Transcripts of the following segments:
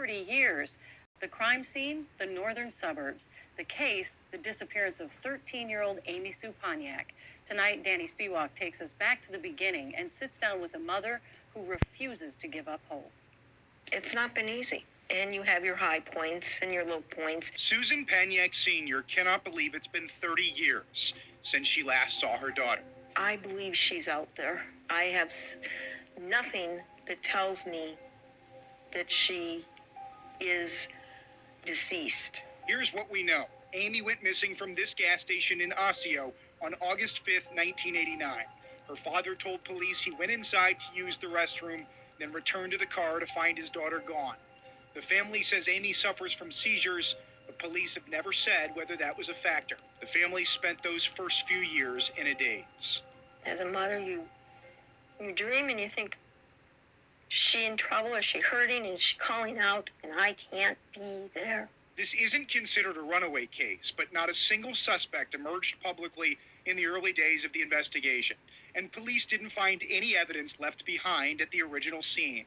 30 years. The crime scene, the northern suburbs. The case, the disappearance of 13-year-old Amy Sue Pagnac. Tonight, Danny Spiewak takes us back to the beginning and sits down with a mother who refuses to give up hope. It's not been easy, and you have your high points and your low points. Susan Pagnac Sr. cannot believe it's been 30 years since she last saw her daughter. I believe she's out there. I have nothing that tells me that she is deceased. Here's what we know. Amy went missing from this gas station in Osseo on August 5th, 1989. Her father told police he went inside to use the restroom, then returned to the car to find his daughter gone. The family says Amy suffers from seizures, but police have never said whether that was a factor. The family spent those first few years in a daze. As a mother, you dream and you think, is she in trouble? Is she hurting? Is she calling out? And I can't be there. This isn't considered a runaway case, but not a single suspect emerged publicly in the early days of the investigation, and police didn't find any evidence left behind at the original scene.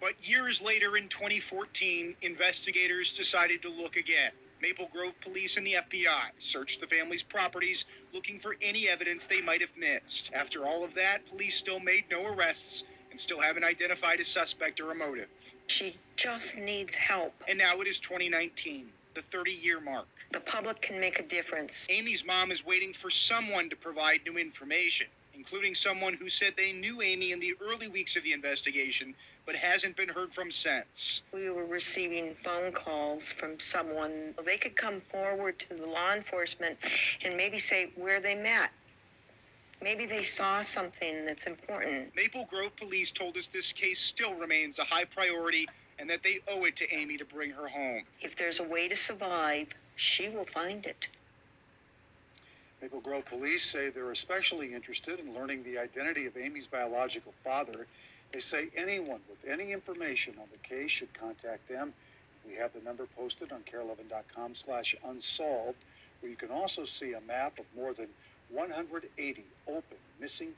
But years later in 2014, investigators decided to look again. Maple Grove Police and the FBI searched the family's properties looking for any evidence they might have missed. After all of that, police still made no arrests and still haven't identified a suspect or a motive. She just needs help. And now it is 2019, the 30-year mark. The public can make a difference. Amy's mom is waiting for someone to provide new information, including someone who said they knew Amy in the early weeks of the investigation, but hasn't been heard from since. We were receiving phone calls from someone. They could come forward to the law enforcement and maybe say where they met. Maybe they saw something that's important. Maple Grove Police told us this case still remains a high priority and that they owe it to Amy to bring her home. If there's a way to survive, she will find it. Maple Grove Police say they're especially interested in learning the identity of Amy's biological father. They say anyone with any information on the case should contact them. We have the number posted on KARE11.com/unsolved, where you can also see a map of more than 180 open missing